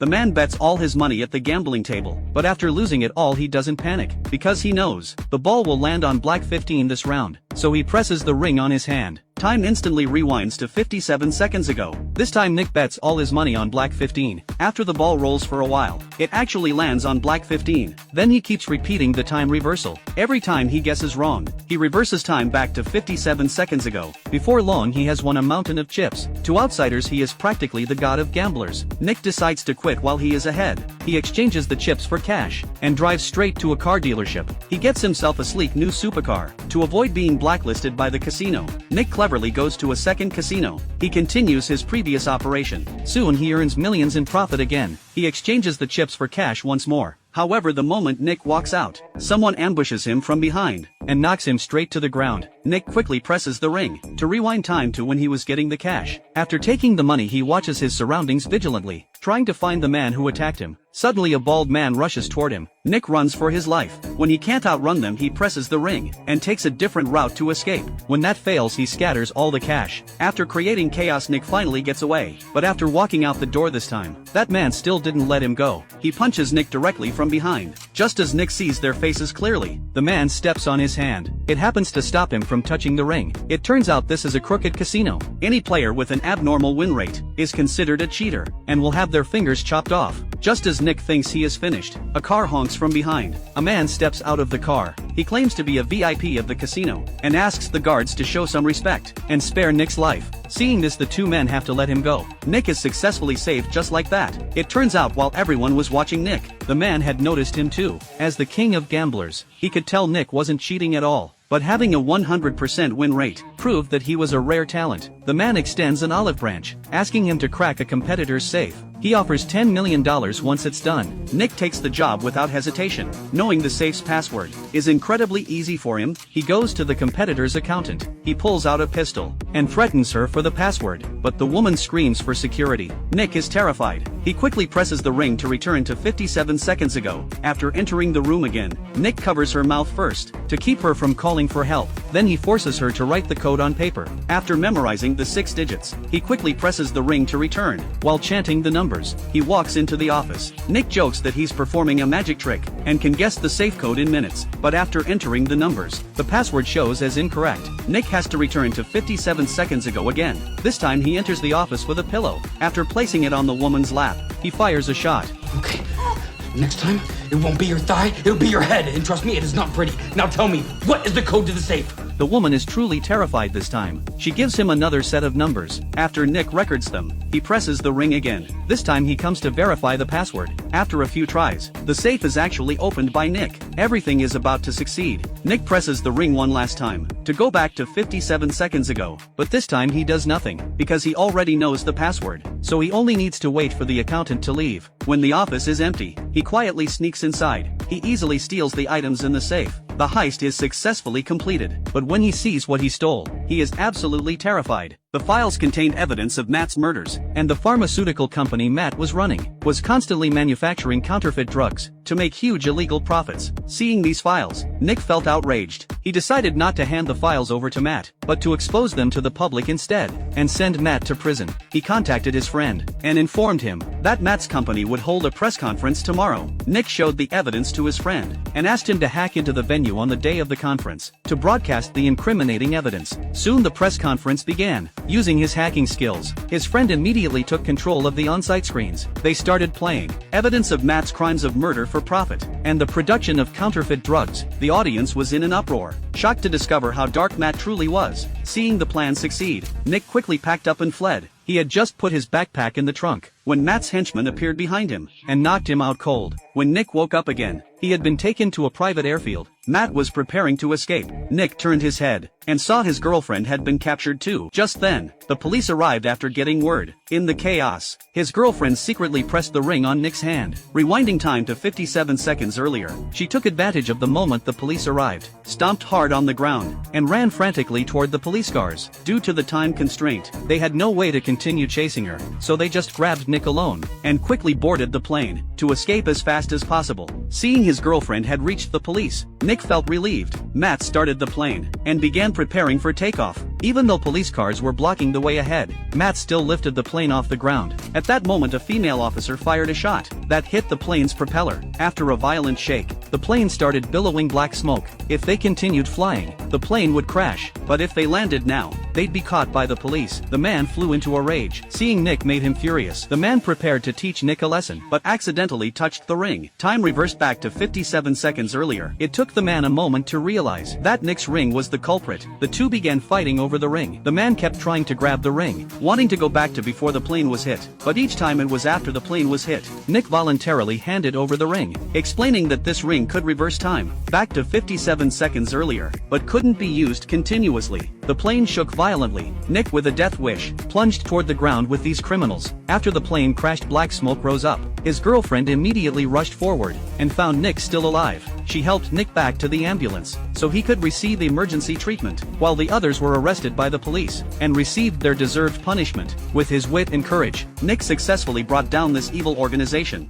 The man bets all his money at the gambling table, but after losing it all he doesn't panic, because he knows the ball will land on black 15 this round, so he presses the ring on his hand. Time instantly rewinds to 57 seconds ago. This time Nick bets all his money on black 15. After the ball rolls for a while, it actually lands on black 15. Then he keeps repeating the time reversal. Every time he guesses wrong, he reverses time back to 57 seconds ago. Before long he has won a mountain of chips. To outsiders he is practically the god of gamblers. Nick decides to quit while he is ahead. He exchanges the chips for cash, and drives straight to a car dealership. He gets himself a sleek new supercar. To avoid being blacklisted by the casino, Nick cleverly goes to a second casino. He continues his previous operation. Soon he earns millions in profit again. He exchanges the chips for cash once more. However, the moment Nick walks out, someone ambushes him from behind and knocks him straight to the ground. Nick quickly presses the ring to rewind time to when he was getting the cash. After taking the money he watches his surroundings vigilantly, trying to find the man who attacked him. Suddenly a bald man rushes toward him. Nick runs for his life. When he can't outrun them he presses the ring and takes a different route to escape. When that fails he scatters all the cash. After creating chaos Nick finally gets away, but after walking out the door this time, that man still didn't let him go. He punches Nick directly from behind. Just as Nick sees their faces clearly, the man steps on his hand. It happens to stop him from touching the ring. It turns out this is a crooked casino. Any player with an abnormal win rate is considered a cheater, and will have their fingers chopped off. Just as Nick thinks he is finished, a car honks from behind. A man steps out of the car. He claims to be a VIP of the casino, and asks the guards to show some respect and spare Nick's life. Seeing this the two men have to let him go. Nick is successfully saved just like that. It turns out while everyone was watching Nick, the man had noticed him too. As the king of gamblers, he could tell Nick wasn't cheating at all. But having a 100% win rate proved that he was a rare talent. The man extends an olive branch, asking him to crack a competitor's safe. He offers $10 million once it's done. Nick takes the job without hesitation. Knowing the safe's password is incredibly easy for him, he goes to the competitor's accountant. He pulls out a pistol and threatens her for the password, but the woman screams for security. Nick is terrified. He quickly presses the ring to return to 57 seconds ago. After entering the room again, Nick covers her mouth first to keep her from calling for help. Then he forces her to write the code on paper. After memorizing the 6 digits, he quickly presses the ring to return. While chanting the numbers, he walks into the office. Nick jokes that he's performing a magic trick and can guess the safe code in minutes, but after entering the numbers, the password shows as incorrect. Nick has to return to 57 seconds ago again. This time he enters the office with a pillow. After placing it on the woman's lap, he fires a shot. Okay, next time, it won't be your thigh, it'll be your head, and trust me, it is not pretty. Now tell me, what is the code to the safe? The woman is truly terrified this time. She gives him another set of numbers. After Nick records them, he presses the ring again. This time he comes to verify the password. After a few tries, the safe is actually opened by Nick. Everything is about to succeed. Nick presses the ring one last time to go back to 57 seconds ago, but this time he does nothing, because he already knows the password, so he only needs to wait for the accountant to leave. When the office is empty, he quietly sneaks inside. He easily steals the items in the safe. The heist is successfully completed, but when he sees what he stole, he is absolutely terrified. The files contained evidence of Matt's murders, and the pharmaceutical company Matt was running was constantly manufacturing counterfeit drugs to make huge illegal profits. Seeing these files, Nick felt outraged. He decided not to hand the files over to Matt, but to expose them to the public instead, and send Matt to prison. He contacted his friend and informed him that Matt's company would hold a press conference tomorrow. Nick showed the evidence to his friend and asked him to hack into the venue on the day of the conference to broadcast the incriminating evidence. Soon the press conference began. Using his hacking skills, his friend immediately took control of the on-site screens. They started playing evidence of Matt's crimes of murder for profit and the production of counterfeit drugs. The audience was in an uproar, shocked to discover how dark Matt truly was. Seeing the plan succeed, Nick quickly packed up and fled. He had just put his backpack in the trunk when Matt's henchman appeared behind him and knocked him out cold. When Nick woke up again, he had been taken to a private airfield. Matt was preparing to escape. Nick turned his head and saw his girlfriend had been captured too. Just then, the police arrived after getting word. In the chaos, his girlfriend secretly pressed the ring on Nick's hand. Rewinding time to 57 seconds earlier, she took advantage of the moment the police arrived, stomped hard on the ground, and ran frantically toward the police cars. Due to the time constraint, they had no way to continue chasing her, so they just grabbed Nick alone and quickly boarded the plane to escape as fast as possible. Seeing his girlfriend had reached the police, Nick felt relieved. Matt started the plane and began preparing for takeoff. Even though police cars were blocking the way ahead, Matt still lifted the plane off the ground. At that moment a female officer fired a shot that hit the plane's propeller. After a violent shake, the plane started billowing black smoke. If they continued flying, the plane would crash, but if they landed now, they'd be caught by the police. The man flew into a rage. Seeing Nick made him furious. The man prepared to teach Nick a lesson, but accidentally touched the ring. Time reversed back to 57 seconds earlier. It took the man a moment to realize that Nick's ring was the culprit. The two began fighting over the ring. The man kept trying to grab the ring, wanting to go back to before the plane was hit, but each time it was after the plane was hit. Nick voluntarily handed over the ring, explaining that this ring could reverse time back to 57 seconds earlier, but couldn't be used continuously. The plane shook violently. Nick, with a death wish, plunged toward the ground with these criminals. After the plane crashed, black smoke rose up. His girlfriend immediately rushed forward and found Nick still alive. She helped Nick back to the ambulance so he could receive emergency treatment, while the others were arrested by the police and received their deserved punishment. With his wit and courage, Nick successfully brought down this evil organization.